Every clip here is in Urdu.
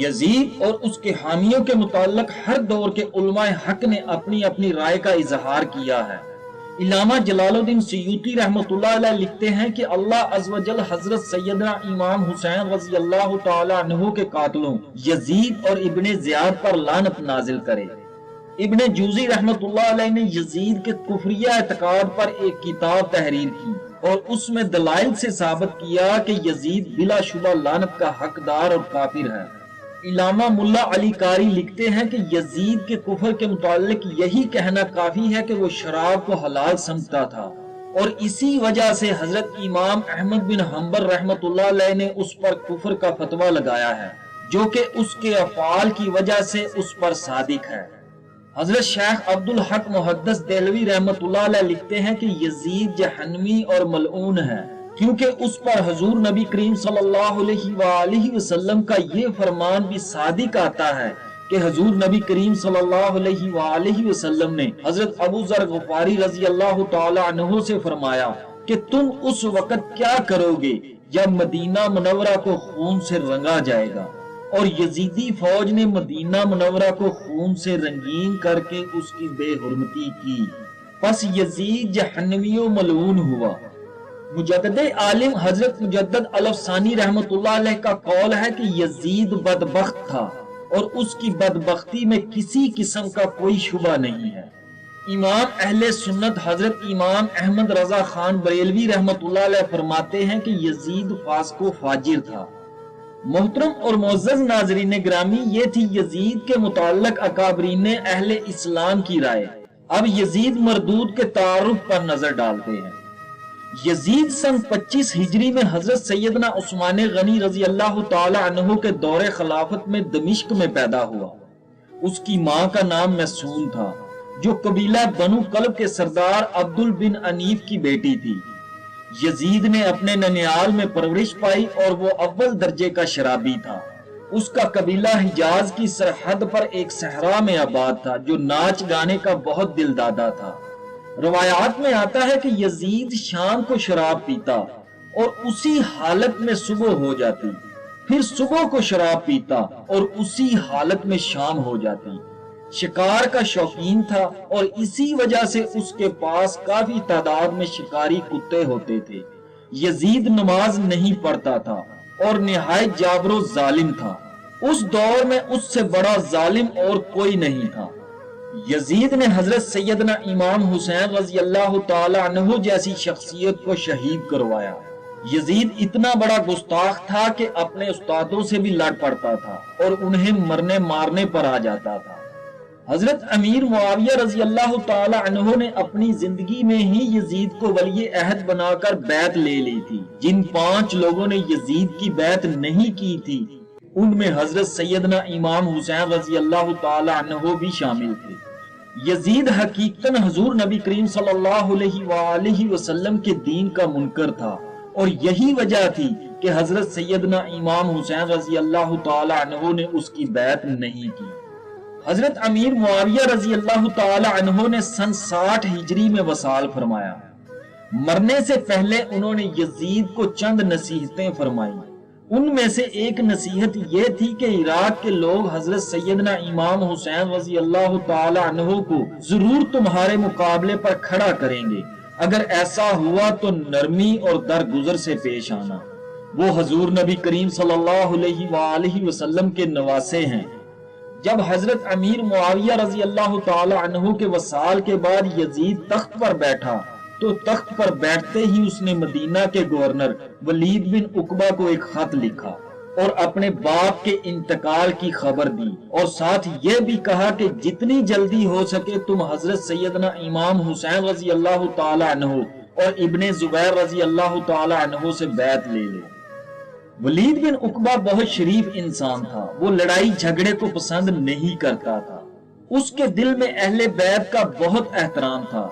یزید اور اس کے حامیوں کے متعلق ہر دور کے علماء حق نے اپنی اپنی رائے کا اظہار کیا ہے۔ علامہ جلال الدین سیوطی رحمۃ اللہ علیہ لکھتے ہیں کہ اللہ عز و جل حضرت سیدنا امام حسین رضی اللہ تعالی عنہ کے قاتلوں یزید اور ابن زیاد پر لعنت نازل کرے۔ ابن جوزی رحمۃ اللہ علیہ نے یزید کے کفریہ اعتقاد پر ایک کتاب تحریر کی اور اس میں دلائل سے ثابت کیا کہ یزید بلا شبہ لعنت کا حقدار اور کافر ہے۔ علامہ ملا علی قاری لکھتے ہیں کہ یزید کے کفر کے متعلق یہی کہنا کافی ہے کہ وہ شراب کو حلال سمجھتا تھا، اور اسی وجہ سے حضرت امام احمد بن حنبل رحمۃ اللہ علیہ نے اس پر کفر کا فتویٰ لگایا ہے، جو کہ اس کے افعال کی وجہ سے اس پر صادق ہے۔ حضرت شیخ عبدالحق محدث دہلوی رحمۃ اللہ علیہ لکھتے ہیں کہ یزید جہنمی اور ملعون ہے، کیونکہ اس پر حضور نبی کریم صلی اللہ علیہ وآلہ وسلم کا یہ فرمان بھی صادق آتا ہے کہ حضور نبی کریم صلی اللہ علیہ وآلہ وسلم نے حضرت ابو ذر غفاری رضی اللہ تعالی عنہ سے فرمایا کہ تم اس وقت کیا کرو گے جب مدینہ منورہ کو خون سے رنگا جائے گا، اور یزیدی فوج نے مدینہ منورہ کو خون سے رنگین کر کے اس کی بے حرمتی کی، پس یزید جہنمی و ملعون ہوا۔ مجدد عالم حضرت مجدد الفسانی رحمۃ اللہ علیہ کا قول ہے کہ یزید بدبخت تھا اور اس کی بدبختی میں کسی قسم کا کوئی شبہ نہیں ہے۔ امام اہل سنت حضرت امام احمد رضا خان بریلوی رحمۃ اللہ علیہ فرماتے ہیں کہ یزید فاسق و فاجر تھا۔ محترم اور معزز ناظرین گرامی، یہ تھی یزید کے متعلق اکابرین اہل اسلام کی رائے۔ اب یزید مردود کے تعارف پر نظر ڈالتے ہیں۔ یزید سن 25 ہجری میں حضرت سیدنا عثمان غنی رضی اللہ تعالی عنہ کے دور خلافت میں دمشق میں پیدا ہوا۔ اس کی ماں کا نام محسون تھا، جو قبیلہ بنو کلب کے سردار عبدل بن انیف کی بیٹی تھی۔ یزید نے اپنے ننیال میں پرورش پائی اور وہ اول درجے کا شرابی تھا۔ اس کا قبیلہ حجاز کی سرحد پر ایک صحرا میں آباد تھا، جو ناچ گانے کا بہت دل دادا تھا۔ روایات میں آتا ہے کہ یزید شام کو شراب پیتا اور اسی حالت میں صبح ہو جاتی، پھر صبح کو شراب پیتا اور اسی حالت میں شام ہو جاتی۔ شکار کا شوقین تھا اور اسی وجہ سے اس کے پاس کافی تعداد میں شکاری کتے ہوتے تھے۔ یزید نماز نہیں پڑھتا تھا اور نہایت جابر و ظالم تھا۔ اس دور میں اس سے بڑا ظالم اور کوئی نہیں تھا۔ یزید نے حضرت سیدنا امام حسین رضی اللہ تعالی عنہ جیسی شخصیت کو شہید کروایا۔ یزید اتنا بڑا گستاخ تھا کہ اپنے استادوں سے بھی لڑ پڑتا تھا اور انہیں مرنے مارنے پر آ جاتا تھا۔ حضرت امیر معاویہ رضی اللہ تعالی عنہ نے اپنی زندگی میں ہی یزید کو ولی عہد بنا کر بیعت لے لی تھی۔ جن 5 لوگوں نے یزید کی بیعت نہیں کی تھی، ان میں حضرت سیدنا امام حسین رضی اللہ تعالی عنہ بھی شامل تھے۔ یزید حقیقتاً حضور نبی کریم صلی اللہ علیہ وآلہ وسلم کے دین کا منکر تھا، اور یہی وجہ تھی کہ حضرت سیدنا امام حسین رضی اللہ تعالی عنہ نے اس کی بیعت نہیں کی۔ حضرت امیر معاویہ رضی اللہ تعالی عنہ نے سن 60 ہجری میں وصال فرمایا۔ مرنے سے پہلے انہوں نے یزید کو چند نصیحتیں فرمائیں۔ ان میں سے ایک نصیحت یہ تھی کہ عراق کے لوگ حضرت سیدنا امام حسین رضی اللہ تعالی عنہ کو ضرور تمہارے مقابلے پر کھڑا کریں گے، اگر ایسا ہوا تو نرمی اور درگزر سے پیش آنا۔ وہ حضور نبی کریم صلی اللہ علیہ وآلہ وسلم کے نواسے ہیں۔ جب حضرت امیر معاویہ رضی اللہ تعالی عنہ کے وصال کے بعد یزید تخت پر بیٹھا تو تخت پر بیٹھتے ہی اس نے مدینہ کے گورنر ولید بن عقبہ کو ایک خط لکھا اور اپنے باپ کے انتقال کی خبر دی، اور ساتھ یہ بھی کہا کہ جتنی جلدی ہو سکے تم حضرت سیدنا امام حسین رضی اللہ تعالی عنہ اور ابن زبیر رضی اللہ تعالی عنہ سے بیعت لے لو۔ ولید بن عقبہ بہت شریف انسان تھا، وہ لڑائی جھگڑے کو پسند نہیں کرتا تھا۔ اس کے دل میں اہل بیت کا بہت احترام تھا۔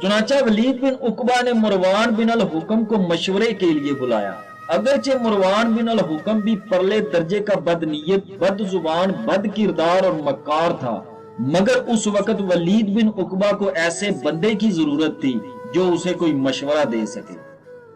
چنانچہ ولید بن عقبہ نے مروان بن الحکم کو مشورے کے لیے بلایا۔ اگرچہ مروان بن الحکم بھی پرلے درجے کا بد نیت، بد زبان، بد کردار اور مکار تھا، مگر اس وقت ولید بن عقبہ کو ایسے بندے کی ضرورت تھی جو اسے کوئی مشورہ دے سکے۔